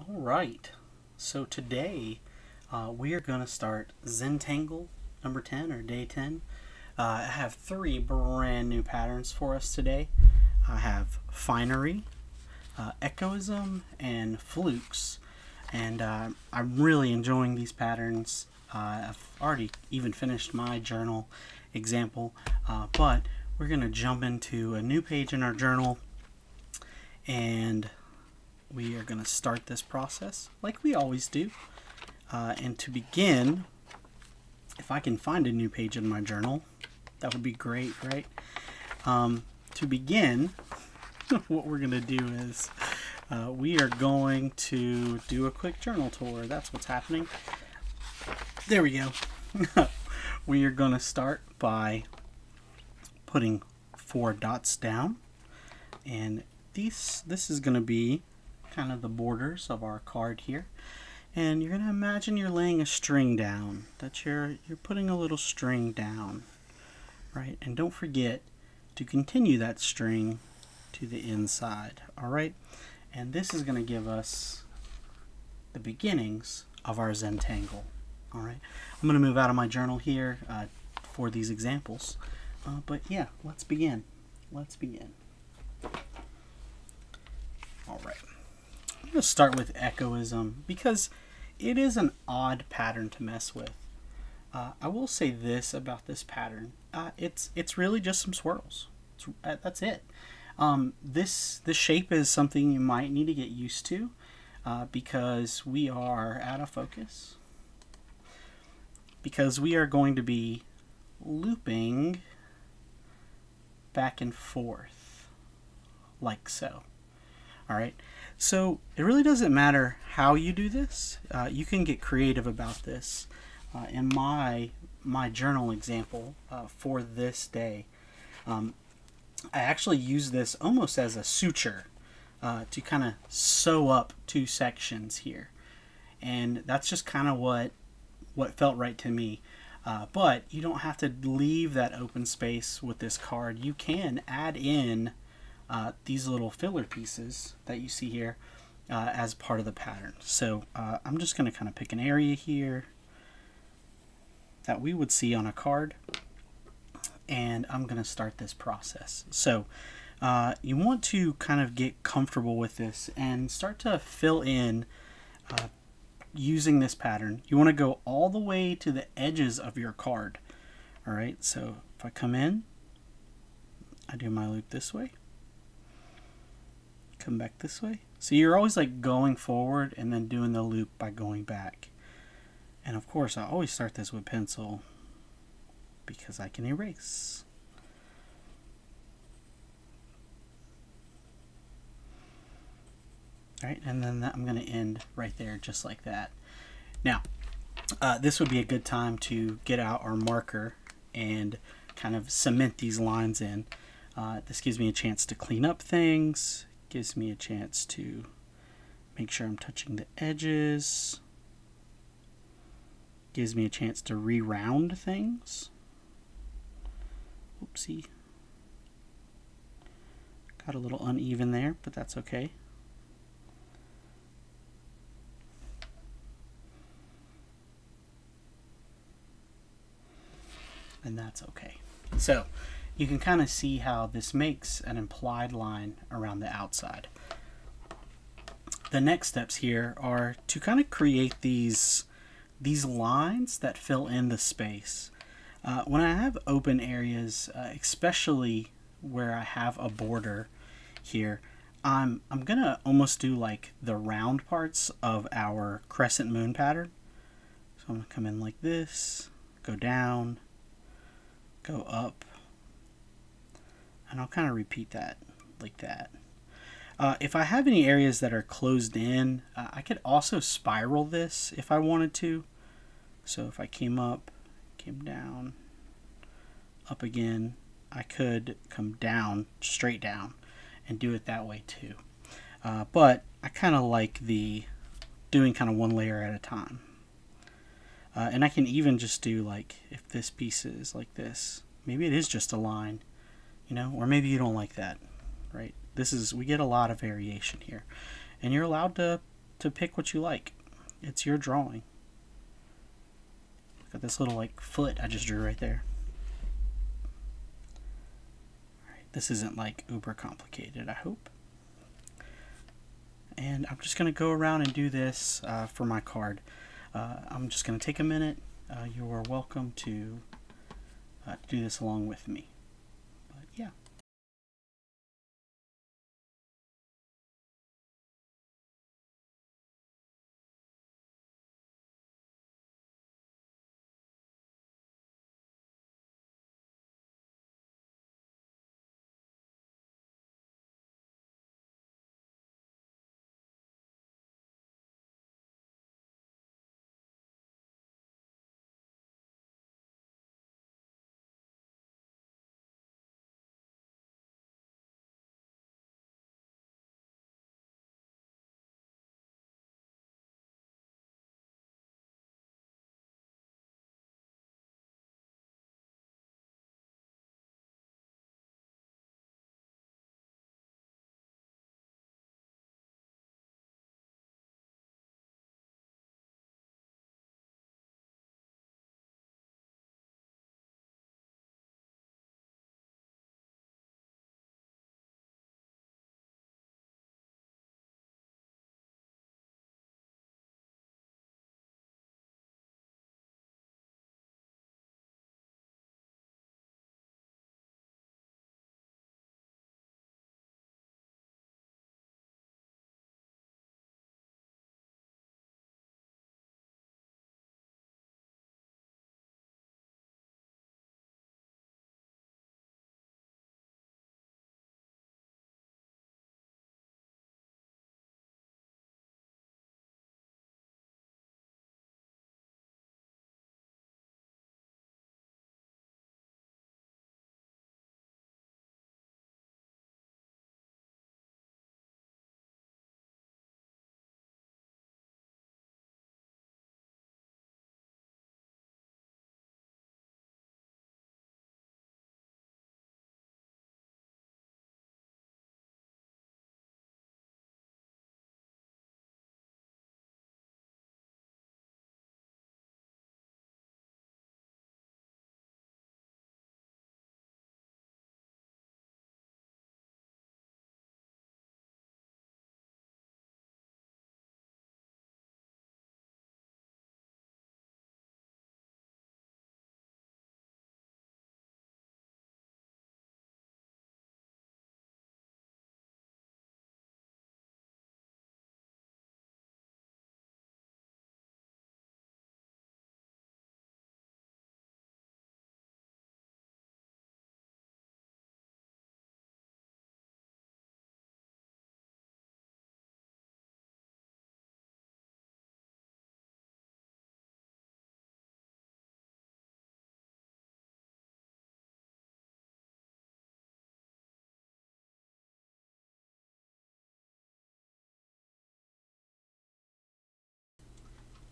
All right, so today we are going to start Zentangle number 10 or day 10. I have three brand new patterns for us today. I have Finery, Echoism, and Flukes. And I'm really enjoying these patterns. I've already even finished my journal example, but we're going to jump into a new page in our journal and we are going to start this process like we always do. And to begin, if I can find a new page in my journal, that would be great, right? To begin, what we're going to do is we are going to do a quick journal tour. That's what's happening. There we go. We are going to start by putting 4 dots down, and this is going to be kind of the borders of our card here. And you're going to imagine you're laying a string down, that you're putting a little string down, right? And don't forget to continue that string to the inside, all right? And this is going to give us the beginnings of our Zentangle, all right? I'm going to move out of my journal here for these examples, but yeah, let's begin. Let's begin. All right. I'm going to start with Echoism because it is an odd pattern to mess with. I will say this about this pattern. It's really just some swirls. That's it. This shape is something you might need to get used to because we are out of focus. Because we are going to be looping back and forth like so. All right. So it really doesn't matter how you do this. You can get creative about this. In my journal example for this day, I actually use this almost as a suture to kind of sew up 2 sections here, and that's just kind of what felt right to me. But you don't have to leave that open space with this card. You can add in these little filler pieces that you see here as part of the pattern. So I'm just going to kind of pick an area here that we would see on a card, and I'm going to start this process. So you want to kind of get comfortable with this and start to fill in using this pattern. You want to go all the way to the edges of your card. All right, so if I come in, I do my loop this way, come back this way. So you're always like going forward and then doing the loop by going back. And of course I always start this with pencil because I can erase. All right, and then I'm going to end right there just like that. Now this would be a good time to get out our marker and kind of cement these lines in. This gives me a chance to clean up things. Gives me a chance to make sure I'm touching the edges. Gives me a chance to re-round things. Oopsie. Got a little uneven there, but that's okay. And that's okay. So you can kind of see how this makes an implied line around the outside. The next steps here are to kind of create these lines that fill in the space. When I have open areas, especially where I have a border here, I'm gonna almost do like the round parts of our crescent moon pattern. So I'm gonna come in like this, go down, go up, and I'll kind of repeat that like that. If I have any areas that are closed in, I could also spiral this if I wanted to. So if I came up, came down, up again, I could come down, straight down, and do it that way too. But I kind of like the doing kind of one layer at a time. And I can even just do like, if this piece is like this, maybe it is just a line, you know, or maybe you don't like that, right? We get a lot of variation here, and you're allowed to to pick what you like. It's your drawing. Look at this little like foot I just drew right there. Alright, this isn't like uber complicated, I hope. And I'm just going to go around and do this for my card. I'm just going to take a minute. You are welcome to do this along with me. But yeah.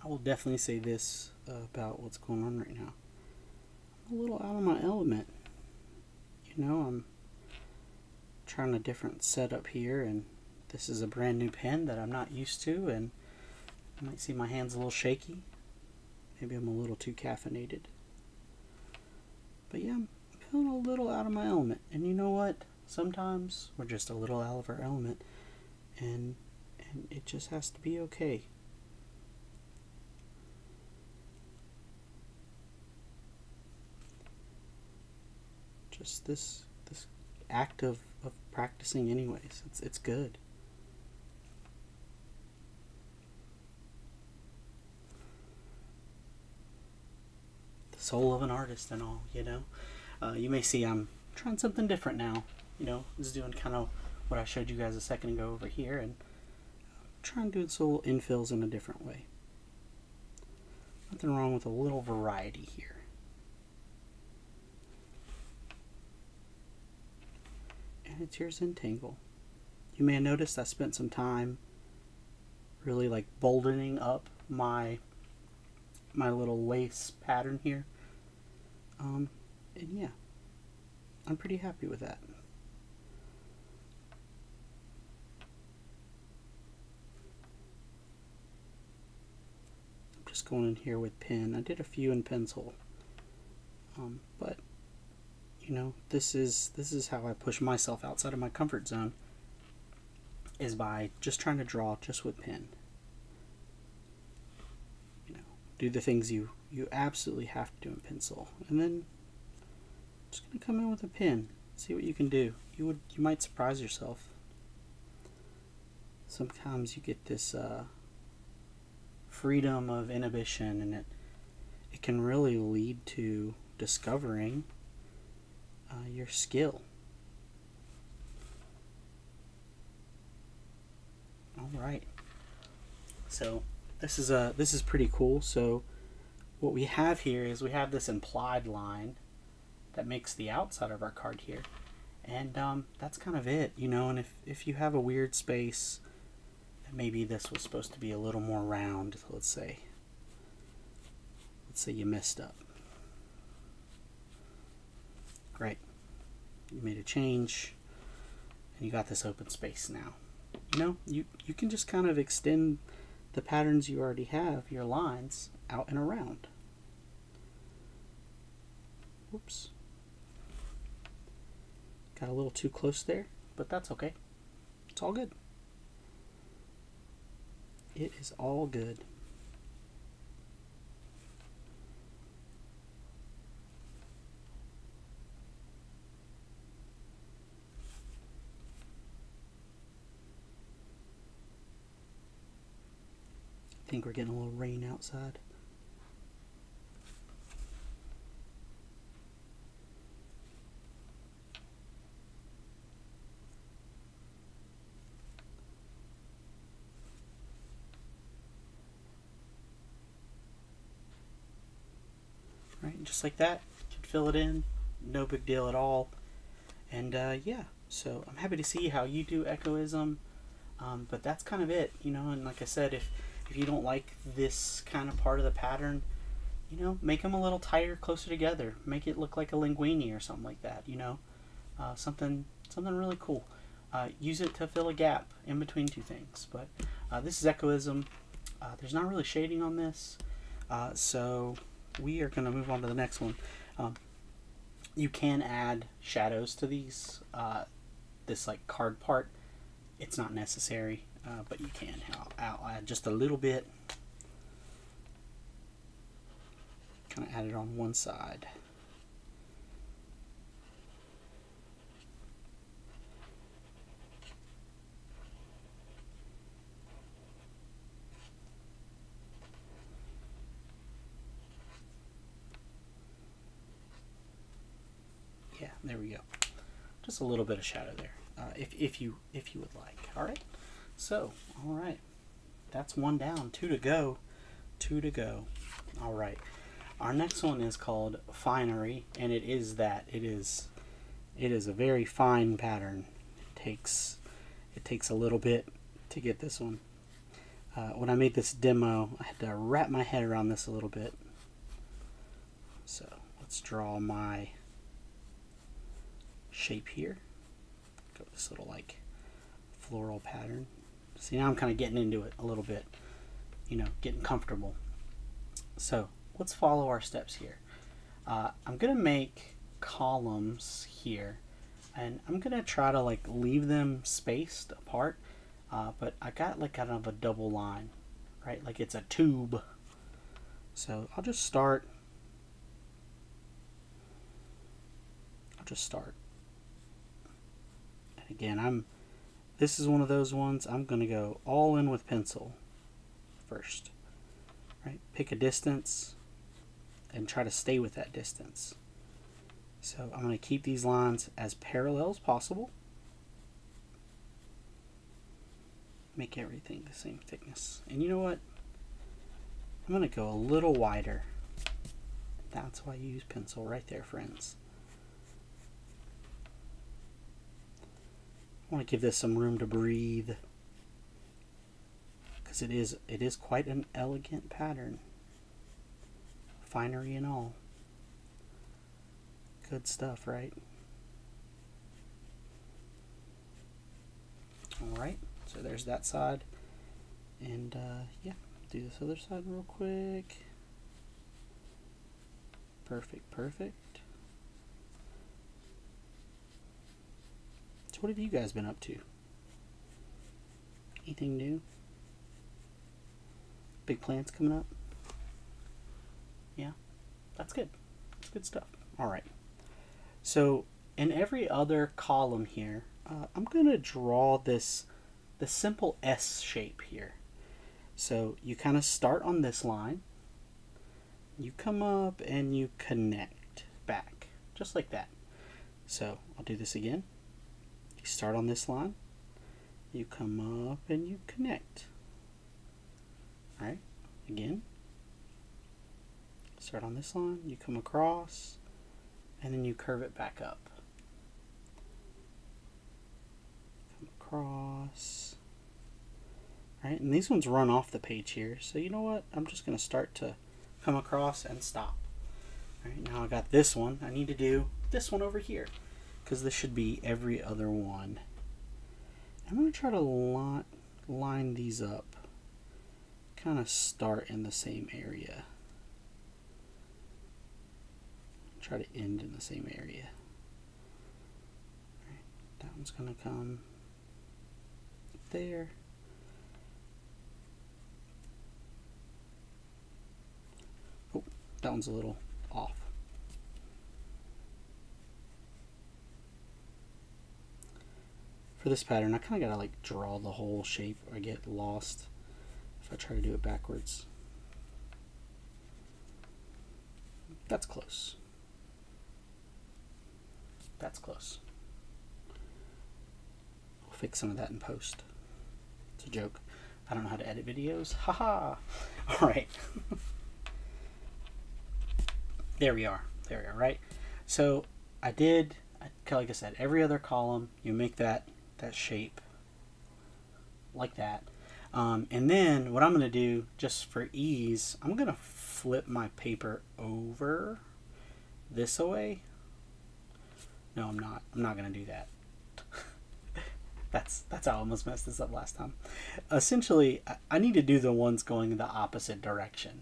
I will definitely say this about what's going on right now. I'm a little out of my element. You know, I'm trying a different setup here, and this is a brand new pen that I'm not used to, and you might see my hands a little shaky. Maybe I'm a little too caffeinated. But yeah, I'm feeling a little out of my element. And you know what? Sometimes we're just a little out of our element, and it just has to be okay. Just this act of practicing anyways. It's good. The soul of an artist and all, you know. You may see I'm trying something different now. You know, just doing kind of what I showed you guys a second ago over here, and trying to do the little infills in a different way. Nothing wrong with a little variety here. And it's your Zentangle. You may have noticed I spent some time really like boldening up my little lace pattern here. And yeah, I'm pretty happy with that. just going in here with pen. I did a few in pencil, but you know, this is how I push myself outside of my comfort zone, is by just trying to draw just with pen. You know, do the things you absolutely have to do in pencil, and then just gonna come in with a pen, see what you can do. You might surprise yourself. Sometimes you get this freedom of inhibition, and it can really lead to discovering your skill. All right. So this is pretty cool. So what we have here is we have this implied line that makes the outside of our card here, and that's kind of it, you know. And if you have a weird space, maybe this was supposed to be a little more round. Let's say you messed up. Great. You made a change and you got this open space now. You know, you can just kind of extend the patterns you already have, your lines, out and around. Whoops. Got a little too close there, but that's okay. It's all good. It is all good. I think we're getting a little rain outside. Right, just like that, you can fill it in, no big deal at all. And yeah, so I'm happy to see how you do Echoism, but that's kind of it, you know. And like I said, if you don't like this kind of part of the pattern, you know, make them a little tighter, closer together. Make it look like a linguine or something like that, you know, something really cool. Use it to fill a gap in between two things. But this is Echoism. There's not really shading on this, so we are going to move on to the next one. You can add shadows to these, this like card part. It's not necessary, but you can. I'll add just a little bit. Kind of add it on one side. Yeah, there we go. Just a little bit of shadow there, if you would like. All right. So, all right, that's one down. Two to go. Two to go. All right. Our next one is called Finery, and it is that. It is a very fine pattern. It takes a little bit to get this one. When I made this demo, I had to wrap my head around this a little bit. So let's draw my shape here. Go with this little like floral pattern. See, now I'm kind of getting into it a little bit, you know, getting comfortable. So let's follow our steps here. I'm gonna make columns here, and I'm gonna try to like leave them spaced apart, but I got like kind of a double line, right? Like it's a tube. So I'll just start. And again, this is one of those ones I'm gonna go all in with pencil first. Right? Pick a distance and try to stay with that distance. So I'm going to keep these lines as parallel as possible. Make everything the same thickness. And you know what? I'm going to go a little wider. That's why you use pencil right there, friends. I want to give this some room to breathe, because it is quite an elegant pattern. Finery and all. Good stuff, right? Alright, so there's that side. And yeah, Do this other side real quick. Perfect, perfect. So what have you guys been up to? Anything new? Big plans coming up? Yeah, that's good. That's good stuff. All right. So in every other column here, I'm going to draw the simple S shape here. So you kind of start on this line, you come up and you connect back, just like that. So I'll do this again. You start on this line, you come up and you connect. All right, again. Start on this line, you come across, and then you curve it back up. Come across. All right, and these ones run off the page here. So you know what? I'm just going to start to come across and stop. All right, now I got this one. I need to do this one over here because this should be every other one. I'm going to try to line these up. Kind of start in the same area. Try to end in the same area. All right, that one's going to come there. Oh, that one's a little off. For this pattern, I kind of got to like draw the whole shape or I get lost if I try to do it backwards. That's close. That's close. We'll fix some of that in post. It's a joke. I don't know how to edit videos. Haha. All right. There we are. There we are, right? So I did, like I said, every other column, you make that shape like that. And then what I'm going to do, just for ease, I'm going to flip my paper over this way. No, I'm not. I'm not going to do that. That's how I almost messed this up last time. Essentially, I need to do the ones going in the opposite direction.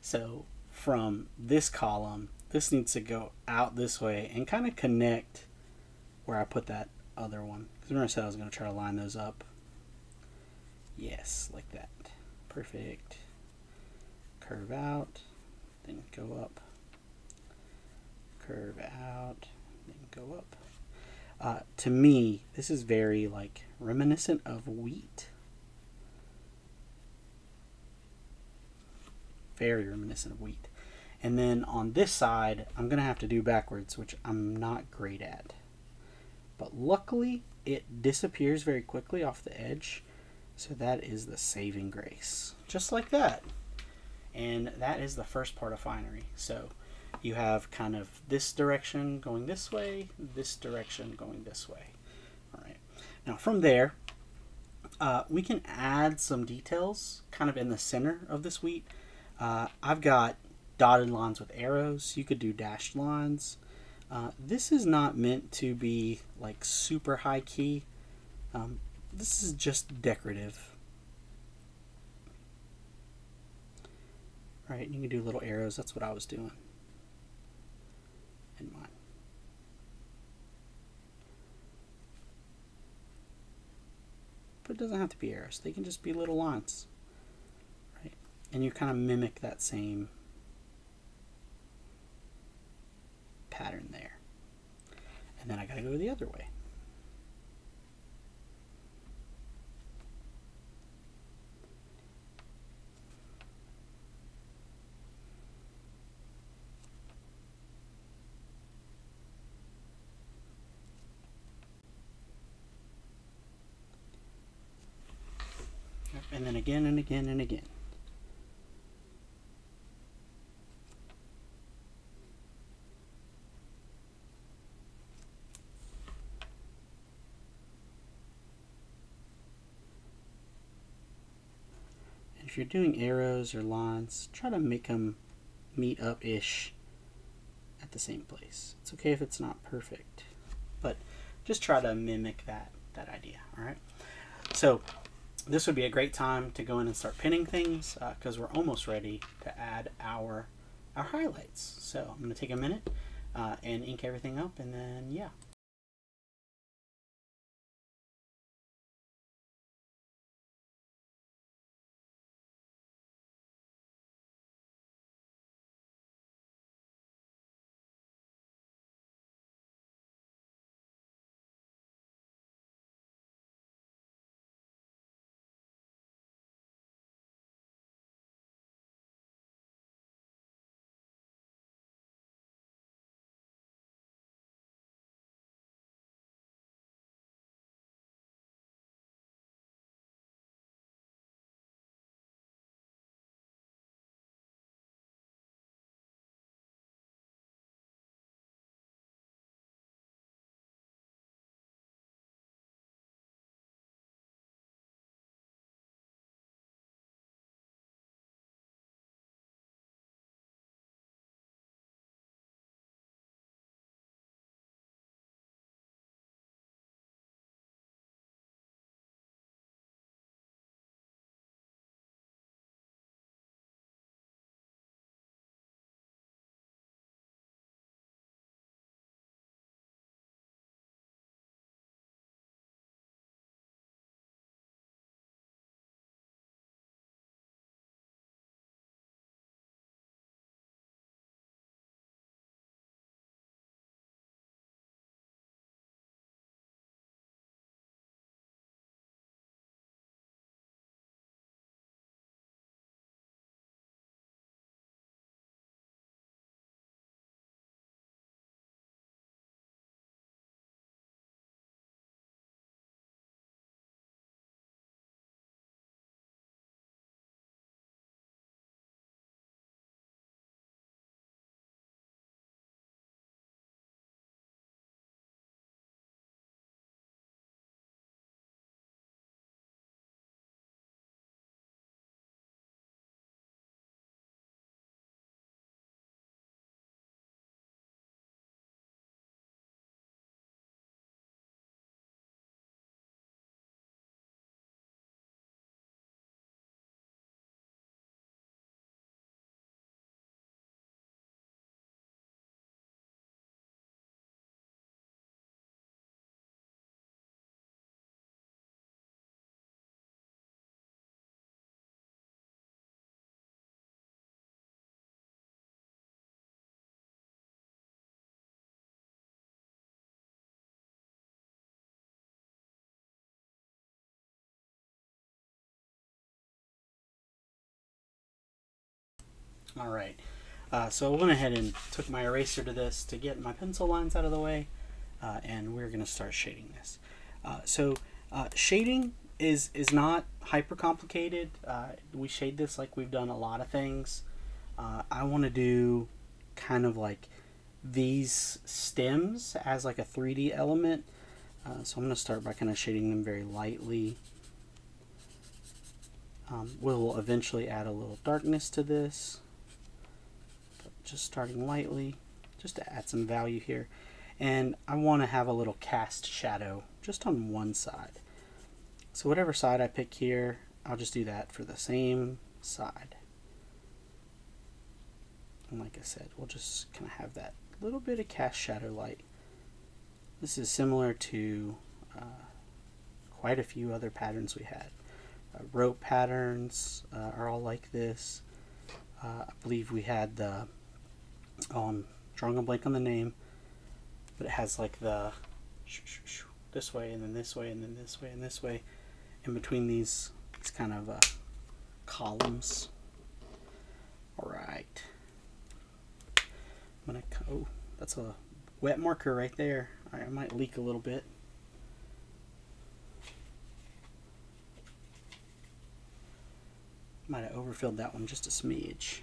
So from this column, this needs to go out this way and kind of connect where I put that other one. Because remember I said I was going to try to line those up. Yes, like that. Perfect. Curve out, then go up. Curve out, then go up. To me, this is very like reminiscent of wheat. Very reminiscent of wheat. And then on this side, I'm going to have to do backwards, which I'm not great at. But luckily, it disappears very quickly off the edge. So that is the saving grace. Just like that. And that is the first part of Finery. So you have kind of this direction going this way, this direction going this way. All right. Now from there, we can add some details kind of in the center of this wheat. I've got dotted lines with arrows. You could do dashed lines. This is not meant to be like super high key. This is just decorative. Right, you can do little arrows. That's what I was doing in mine. But it doesn't have to be arrows. They can just be little lines. Right, and you kind of mimic that same pattern there. And then I gotta go the other way. And then again and again and again. And if you're doing arrows or lines, try to make them meet up-ish at the same place. It's okay if it's not perfect, but just try to mimic that idea, all right? So this would be a great time to go in and start pinning things because we're almost ready to add our highlights. So I'm going to take a minute and ink everything up, and then yeah. All right. So I went ahead and took my eraser to this to get my pencil lines out of the way, and we're going to start shading this. Shading is not hyper complicated. We shade this like we've done a lot of things. I want to do kind of like these stems as like a 3D element. So I'm going to start by kind of shading them very lightly. We'll eventually add a little darkness to this, but just starting lightly, just to add some value here. And I want to have a little cast shadow just on one side. So whatever side I pick here, I'll just do that for the same side. And like I said, we'll just kind of have that little bit of cast shadow light. This is similar to quite a few other patterns we had. Rope patterns are all like this. I believe we had the, I'm drawing a blank on the name, but it has like the this way and then this way and then this way and this way in between these kind of columns. All right. I'm gonna, oh, that's a wet marker right there. All right, I might leak a little bit. Might have overfilled that one just a smidge.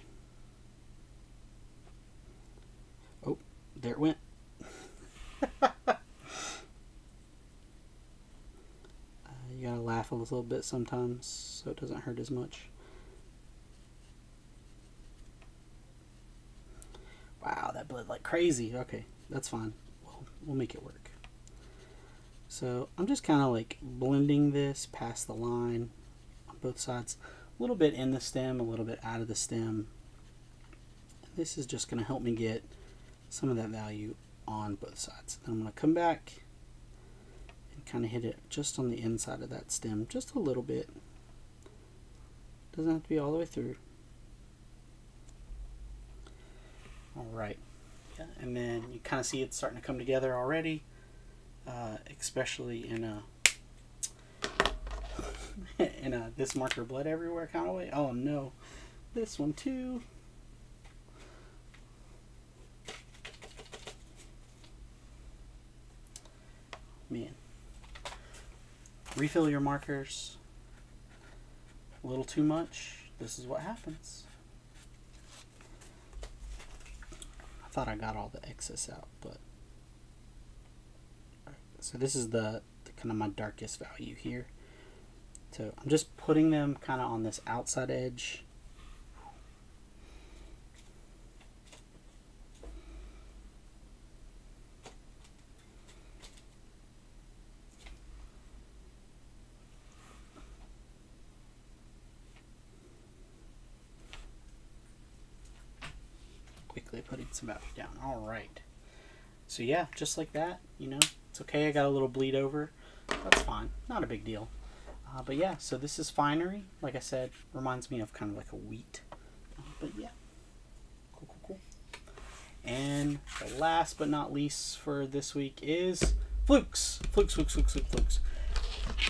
Oh, there it went. You gotta laugh a little bit sometimes so it doesn't hurt as much. Wow, that bled like crazy. Okay, that's fine. We'll make it work. So I'm just kind of like blending this past the line. both sides. A little bit in the stem, a little bit out of the stem. And this is just going to help me get some of that value on both sides. Then I'm going to come back and kind of hit it just on the inside of that stem, just a little bit. Doesn't have to be all the way through. Alright, yeah, and then you kind of see it's starting to come together already, especially in a this marker blood everywhere kind of way. Oh no, this one too. Man, refill your markers. A little too much, this is what happens. I thought I got all the excess out, but so this is the kind of my darkest value here. So I'm just putting them kind of on this outside edge. Quickly putting some value down. All right. So yeah, just like that, you know, it's okay. I got a little bleed over. That's fine. Not a big deal. But yeah, so this is Finery. Like I said, reminds me of kind of like a wheat. But yeah, cool, cool, cool. And the last but not least for this week is Flukes. Flukes, Flukes, Flukes, Flukes, Flukes.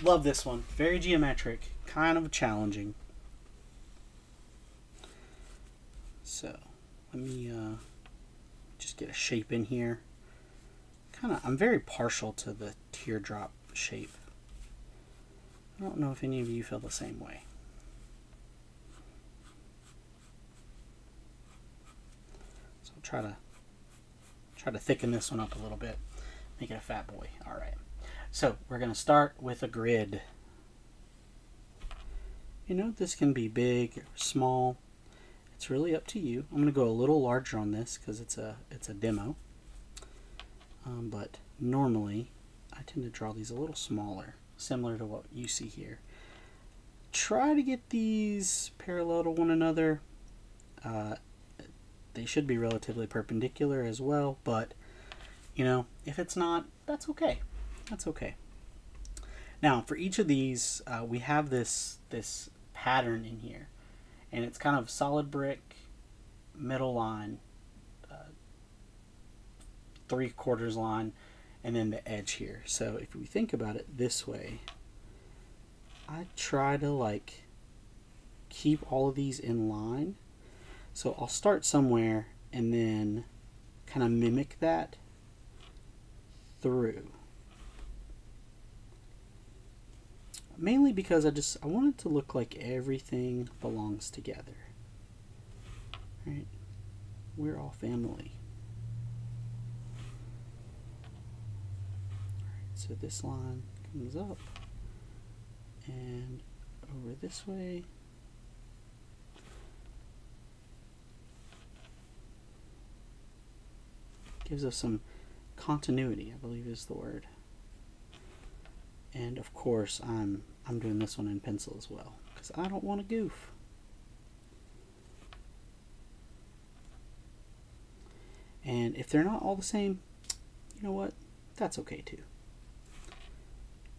Love this one. Very geometric, kind of challenging. So let me just get a shape in here. I'm very partial to the teardrop shape. I don't know if any of you feel the same way. So I'll try to thicken this one up a little bit, make it a fat boy. All right. So we're gonna start with a grid. You know, this can be big or small. It's really up to you. I'm gonna go a little larger on this because it's a demo. But normally I tend to draw these a little smaller, similar to what you see here. Try to get these parallel to one another. They should be relatively perpendicular as well, but you know, if it's not, that's okay. That's okay. Now, for each of these, we have this pattern in here, and it's kind of solid brick, middle line, 3/4 line, and then the edge here. So if we think about it this way, I try to like keep all of these in line. So I'll start somewhere and then kind of mimic that through. Mainly because I want it to look like everything belongs together. Right? We're all family. So this line comes up and over this way. Gives us some continuity, I believe is the word. And of course, I'm doing this one in pencil as well because I don't want to goof. And if they're not all the same, you know what? That's okay too.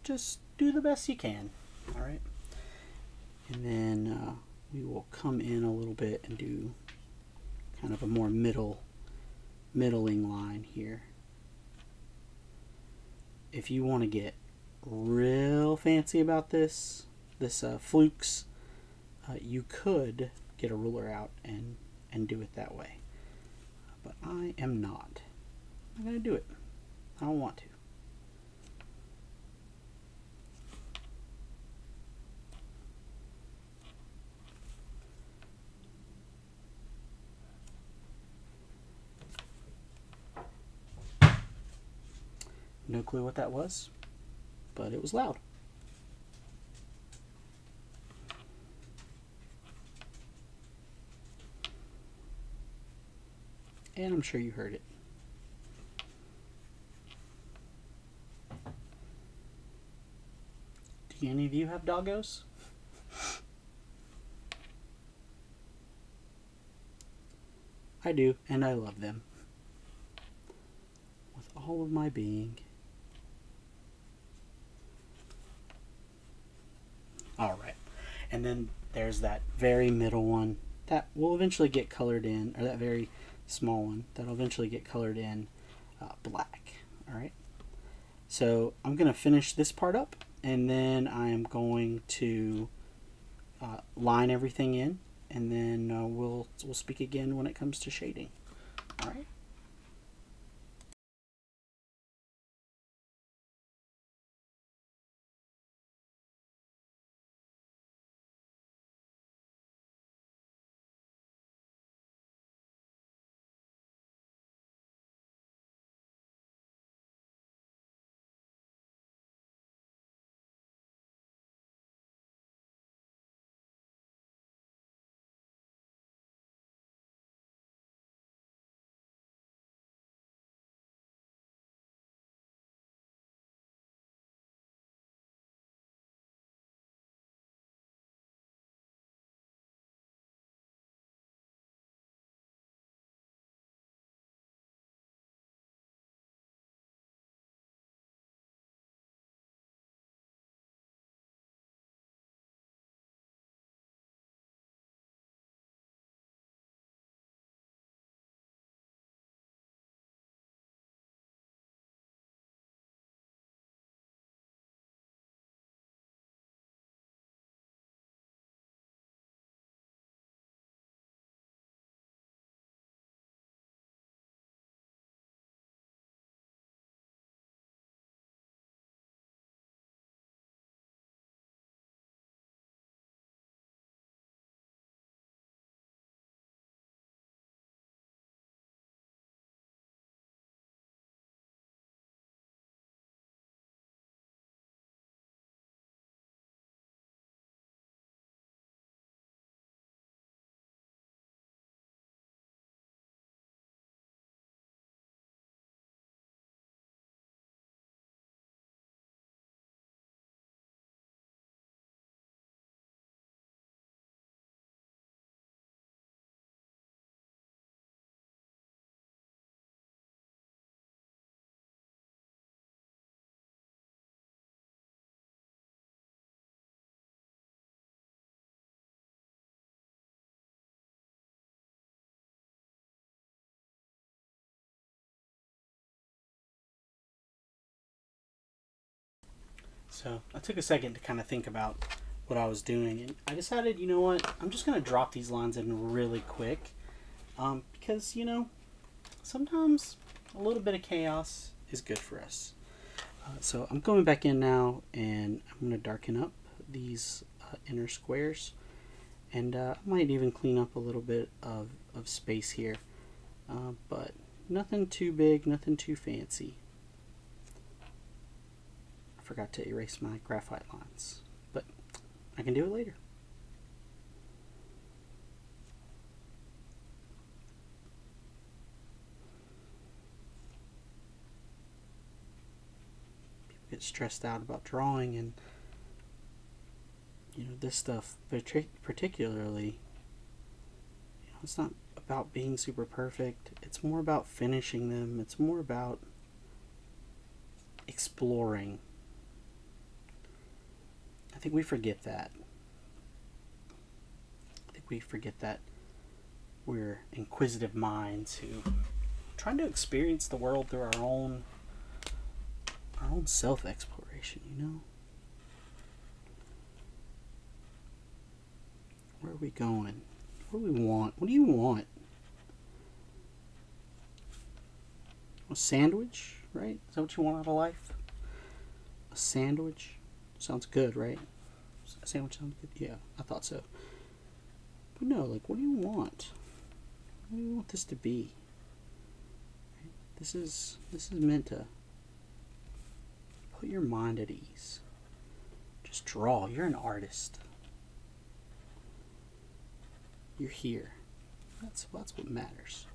Just do the best you can. All right. And then we will come in a little bit and do kind of a more middling line here. If you want to get real fancy about this Flukes, you could get a ruler out and do it that way. But I am not. I'm going to do it. I don't want to. No clue what that was, but it was loud. And I'm sure you heard it. Do any of you have doggos? I do, and I love them with all of my being. Alright, and then there's that very middle one that will eventually get colored in, or that very small one that'll eventually get colored in black. Alright, so I'm going to finish this part up, and then I am going to line everything in, and then we'll speak again when it comes to shading. Alright. So I took a second to kind of think about what I was doing, and I decided, you know what, I'm just going to drop these lines in really quick, because, you know, sometimes a little bit of chaos is good for us. So I'm going back in now, and I'm going to darken up these inner squares, and I might even clean up a little bit of space here, but nothing too big, nothing too fancy. I forgot to erase my graphite lines, but I can do it later. People get stressed out about drawing, and you know, this stuff particularly, you know, it's not about being super perfect. It's more about finishing them. It's more about exploring. I think we forget that. I think we forget that we're inquisitive minds who are trying to experience the world through our own self-exploration, you know? Where are we going? What do we want? What do you want? A sandwich, right? Is that what you want out of life? A sandwich? Sounds good, right? A sandwich sounds good? Yeah, I thought so. But no, like, what do you want? What do you want this to be? Right? This is meant to put your mind at ease. Just draw. You're an artist. You're here. That's what matters.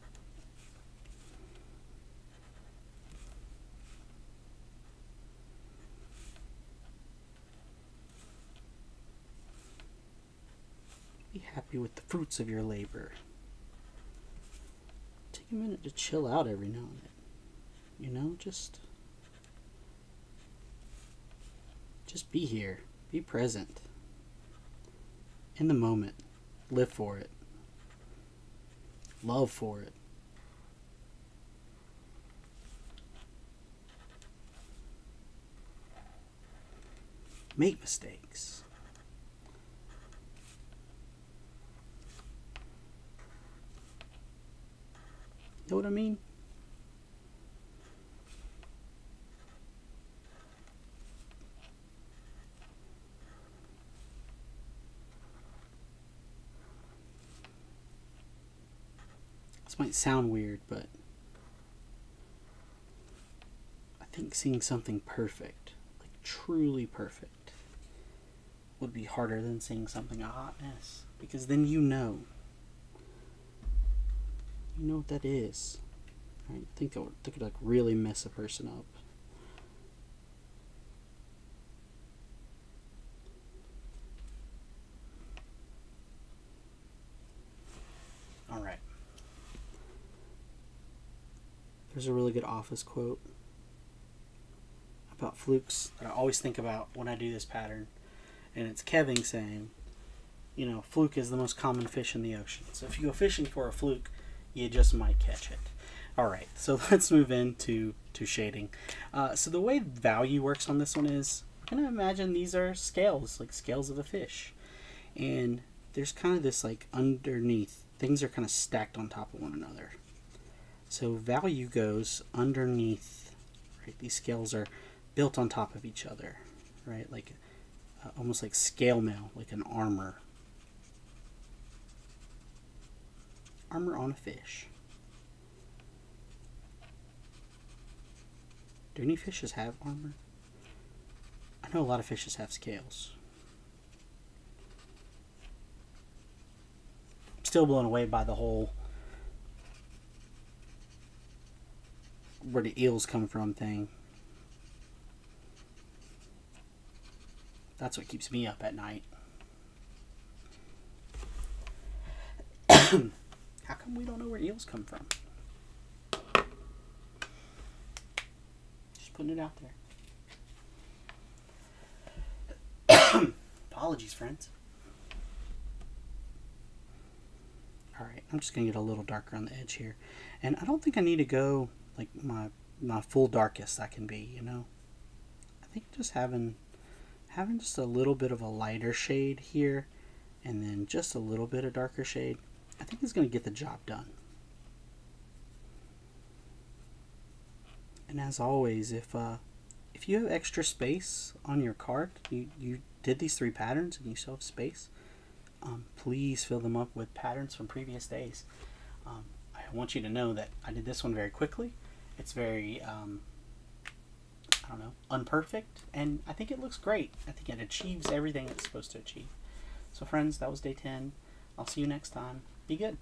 Be happy with the fruits of your labor. Take a minute to chill out every now and then. You know, just be here. Be present. In the moment. Live for it. Love for it. Make mistakes. Know what I mean? This might sound weird, but I think seeing something perfect, like truly perfect, would be harder than seeing something a hot mess. Because then you know. You know what that is. Right? Think it could like really mess a person up. Alright. There's a really good Office quote about flukes that I always think about when I do this pattern. And it's Kevin saying, you know, fluke is the most common fish in the ocean. So if you go fishing for a fluke, you just might catch it. Alright, so let's move into shading. So the way value works on this one is, I'm going to imagine these are scales, like scales of a fish. And there's kind of this like underneath, things are kind of stacked on top of one another. So value goes underneath, right? These scales are built on top of each other, right? Like almost like scale mail, like an armor. Armor on a fish. Do any fishes have armor? I know a lot of fishes have scales. I'm still blown away by the whole where the eels come from thing. That's what keeps me up at night. How come we don't know where eels come from? Just putting it out there. Apologies, friends. Alright, I'm just going to get a little darker on the edge here. And I don't think I need to go like my full darkest I can be, you know? I think just having just a little bit of a lighter shade here and then just a little bit of darker shade, I think is going to get the job done. And as always, if you have extra space on your card, you did these 3 patterns and you still have space, please fill them up with patterns from previous days. I want you to know that I did this one very quickly. It's very, I don't know, unperfect, and I think it looks great. I think it achieves everything it's supposed to achieve. So friends, that was day 10. I'll see you next time. Be good.